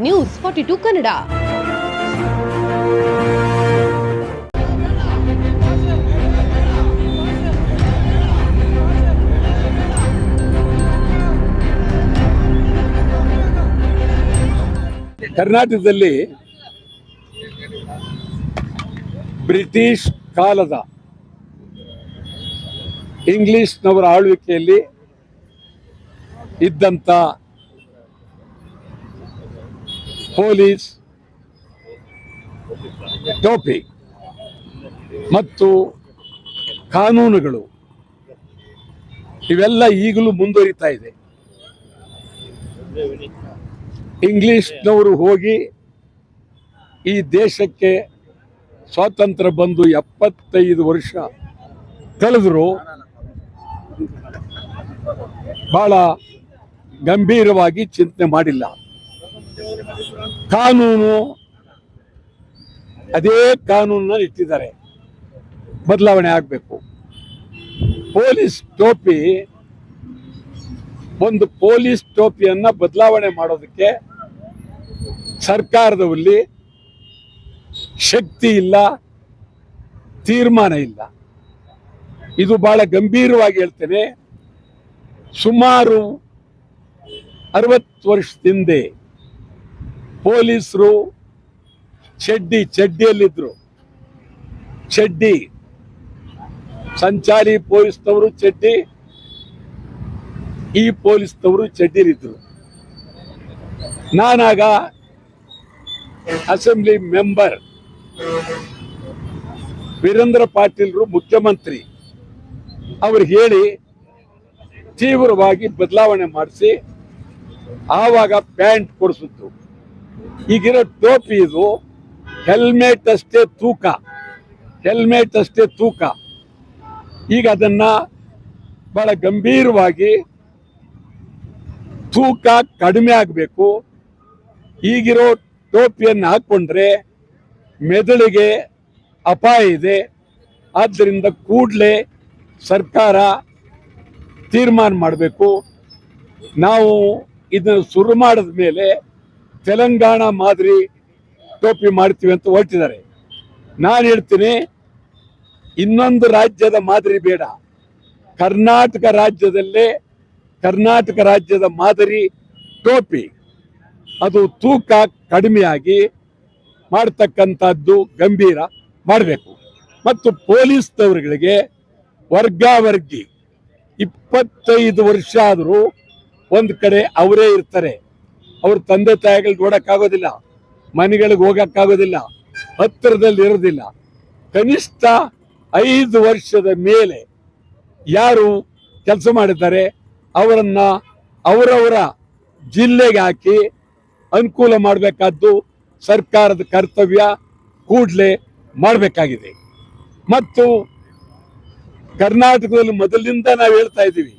News 42 Kannada. ಕರ್ನಾಟಕದಲ್ಲಿ British ಕಾಲದ ಇಂಗ್ಲಿಷ್ನವರ ಆಳ್ವಿಕೆಯಲ್ಲಿ ಇದ್ದಂಥ ಪೊಲೀಸ್ ಟೋಪಿ ಮತ್ತು ಕಾನೂನುಗಳು ಇವೆಲ್ಲ ಈಗಲೂ ಮುಂದುವರಿತಾ ಇದೆ. ಇಂಗ್ಲಿಷ್ನವರು ಹೋಗಿ ಈ ದೇಶಕ್ಕೆ ಸ್ವಾತಂತ್ರ್ಯ ಬಂದು 75 ವರ್ಷ ಕಳೆದ್ರು ಬಹಳ ಗಂಭೀರವಾಗಿ ಚಿಂತನೆ ಮಾಡಿಲ್ಲ. ಕಾನೂನು ಅದೇ ಕಾನೂನನ್ನ ಇಟ್ಟಿದ್ದಾರೆ, ಬದಲಾವಣೆ ಆಗಬೇಕು. ಪೊಲೀಸ್ ಟೋಪಿ ಒಂದು ಪೊಲೀಸ್ ಟೋಪಿಯನ್ನ ಬದಲಾವಣೆ ಮಾಡೋದಕ್ಕೆ ಸರ್ಕಾರದಲ್ಲಿ ಶಕ್ತಿ ಇಲ್ಲ, ತೀರ್ಮಾನ ಇಲ್ಲ. ಇದು ಬಹಳ ಗಂಭೀರವಾಗಿ ಹೇಳ್ತೇನೆ. ಸುಮಾರು 60 ವರ್ಷದ ಹಿಂದೆ ಪೊಲೀಸರು ಚಡ್ಡಿಯಲ್ಲಿದ್ರು. ಚಡ್ಡಿ ಸಂಚಾರಿ ಪೊಲೀಸ್ನವರು ಚಡ್ಡಿ, ಈ ಪೊಲೀಸ್ನವರು ಚಡ್ಡಿಲಿದ್ರು. ನಾನಾಗ ಅಸೆಂಬ್ಲಿ ಮೆಂಬರ್, ವೀರೇಂದ್ರ ಪಾಟೀಲ್ರು ಮುಖ್ಯಮಂತ್ರಿ, ಅವ್ರಿಗೆ ಹೇಳಿ ತೀವ್ರವಾಗಿ ಬದಲಾವಣೆ ಮಾಡಿಸಿ ಆವಾಗ ಪ್ಯಾಂಟ್ ಕೊಡಿಸಿತ್ತು. ಈಗಿರೋ ಟೋಪಿ ಇದು ಹೆಲ್ಮೆಟ್ ಅಷ್ಟೇ ತೂಕ. ಈಗ ಅದನ್ನ ಬಹಳ ಗಂಭೀರವಾಗಿ ತೂಕ ಕಡಿಮೆ ಆಗಬೇಕು. ಈಗಿರೋ ಟೋಪಿಯನ್ನು ಹಾಕೊಂಡ್ರೆ ಮೆದುಳಿಗೆ ಅಪಾಯ ಇದೆ. ಆದ್ದರಿಂದ ಕೂಡಲೇ ಸರ್ಕಾರ ತೀರ್ಮಾನ ಮಾಡಬೇಕು. ನಾವು ಇದನ್ನು ಶುರು ಮಾಡಿದ ಮೇಲೆ ತೆಲಂಗಾಣ ಮಾದರಿ ಟೋಪಿ ಮಾಡ್ತೀವಿ ಅಂತ ಹೊರಟಿದ್ದಾರೆ. ನಾನು ಹೇಳ್ತೀನಿ, ಇನ್ನೊಂದು ರಾಜ್ಯದ ಮಾದರಿ ಬೇಡ, ಕರ್ನಾಟಕ ರಾಜ್ಯದ ಮಾದರಿ ಟೋಪಿ, ಅದು ತೂಕ ಕಡಿಮೆಯಾಗಿ ಮಾಡ್ತಕ್ಕಂಥದ್ದು ಗಂಭೀರ ಮಾಡಬೇಕು. ಮತ್ತು ಪೊಲೀಸ್ನವರುಗಳಿಗೆ ವರ್ಗಾವರ್ಗಿ 25 ವರ್ಷ ಆದರೂ ಒಂದು ಕಡೆ ಅವರೇ ಇರ್ತಾರೆ. ಅವ್ರ ತಂದೆ ತಾಯಿಗಳು ನೋಡೋಕ್ಕಾಗೋದಿಲ್ಲ, ಮನೆಗಳಿಗೆ ಹೋಗೋಕ್ಕಾಗೋದಿಲ್ಲ, ಹತ್ತಿರದಲ್ಲಿ ಇರೋದಿಲ್ಲ. ಕನಿಷ್ಠ 5 ವರ್ಷದ ಮೇಲೆ ಯಾರು ಕೆಲಸ ಮಾಡಿದ್ದಾರೆ ಅವರನ್ನ ಅವರವರ ಜಿಲ್ಲೆಗೆ ಹಾಕಿ ಅನುಕೂಲ ಮಾಡಬೇಕಾದ್ದು ಸರ್ಕಾರದ ಕರ್ತವ್ಯ, ಕೂಡಲೇ ಮಾಡಬೇಕಾಗಿದೆ. ಮತ್ತು ಕರ್ನಾಟಕದಲ್ಲಿ ಮೊದಲಿನಿಂದ ನಾವು ಹೇಳ್ತಾ ಇದ್ದೀವಿ,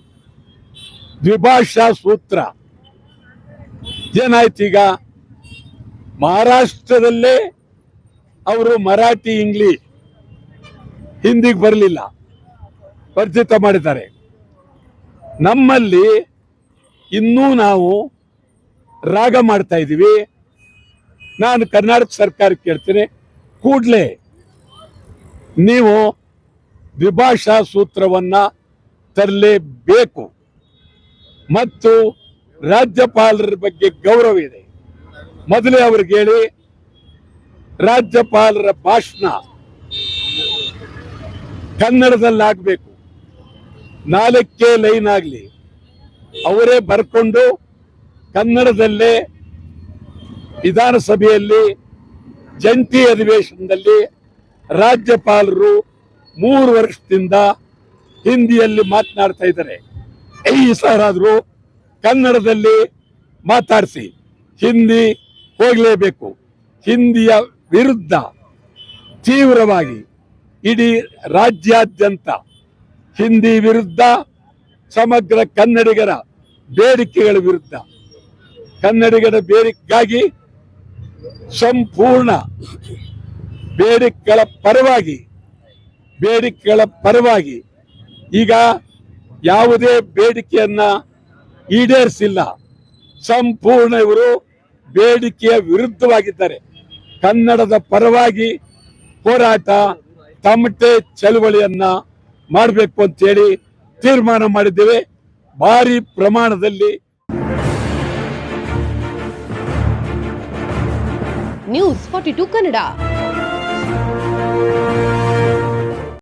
ದ್ವಿಭಾಷಾ ಸೂತ್ರ. ಏನಾಯ್ತು ಈಗ? ಮಹಾರಾಷ್ಟ್ರದಲ್ಲೇ ಅವರು ಮರಾಠಿ, ಇಂಗ್ಲಿಷ್, ಹಿಂದಿಗೆ ಬರಲಿಲ್ಲ, ಪರಿಚಿತ ಮಾಡಿದ್ದಾರೆ. ನಮ್ಮಲ್ಲಿ ಇನ್ನೂ ನಾವು ರಾಗ ಮಾಡ್ತಾ ಇದ್ದೀವಿ. ನಾನು ಕರ್ನಾಟಕ ಸರ್ಕಾರಕ್ಕೆ ಕೇಳ್ತೇನೆ, ಕೂಡಲೇ ನೀವು ದ್ವಿಭಾಷಾ ಸೂತ್ರವನ್ನ ತರಲೇಬೇಕು. ಮತ್ತು ರಾಜ್ಯಪಾಲರ ಬಗ್ಗೆ ಗೌರವ ಇದೆ. ಮೊದಲೇ ಅವ್ರಿಗೆ ಹೇಳಿ, ರಾಜ್ಯಪಾಲರ ಭಾಷಣ ಕನ್ನಡದಲ್ಲಾಗಬೇಕು, 4 ಲೈನ್ ಆಗಲಿ, ಅವರೇ ಬರ್ಕೊಂಡು ಕನ್ನಡದಲ್ಲೇ ವಿಧಾನಸಭೆಯಲ್ಲಿ ಜಂಟಿ ಅಧಿವೇಶನದಲ್ಲಿ ರಾಜ್ಯಪಾಲರು 3 ವರ್ಷದಿಂದ ಹಿಂದಿಯಲ್ಲಿ ಮಾತನಾಡ್ತಾ ಇದ್ದಾರೆ. ಈ ಸರಾದರೂ ಕನ್ನಡದಲ್ಲಿ ಮಾತಾಡಿಸಿ. ಹಿಂದಿ ಹೋಗಲೇಬೇಕು. ಹಿಂದಿಯ ವಿರುದ್ಧ ತೀವ್ರವಾಗಿ ಇಡೀ ರಾಜ್ಯಾದ್ಯಂತ ಹಿಂದಿ ವಿರುದ್ಧ, ಸಮಗ್ರ ಕನ್ನಡಿಗರ ಬೇಡಿಕೆಗಳ ವಿರುದ್ಧ, ಕನ್ನಡಿಗರ ಬೇಡಿಕೆಗಾಗಿ ಸಂಪೂರ್ಣ ಬೇಡಿಕೆಗಳ ಪರವಾಗಿ ಈಗ ಯಾವುದೇ ಬೇಡಿಕೆಯನ್ನ ಈಡೇರಿಸಿಲ್ಲ. ಸಂಪೂರ್ಣ ಇವರು ಬೇಡಿಕೆಯ ವಿರುದ್ಧವಾಗಿದ್ದಾರೆ. ಕನ್ನಡದ ಪರವಾಗಿ ಹೋರಾಟ ತಮಟೆ ಚಳುವಳಿಯನ್ನ ಮಾಡಬೇಕು ಅಂತೇಳಿ ತೀರ್ಮಾನ ಮಾಡಿದ್ದೇವೆ. ಭಾರಿ ಪ್ರಮಾಣದಲ್ಲಿ ನ್ಯೂಸ್ 42 ಕನ್ನಡ.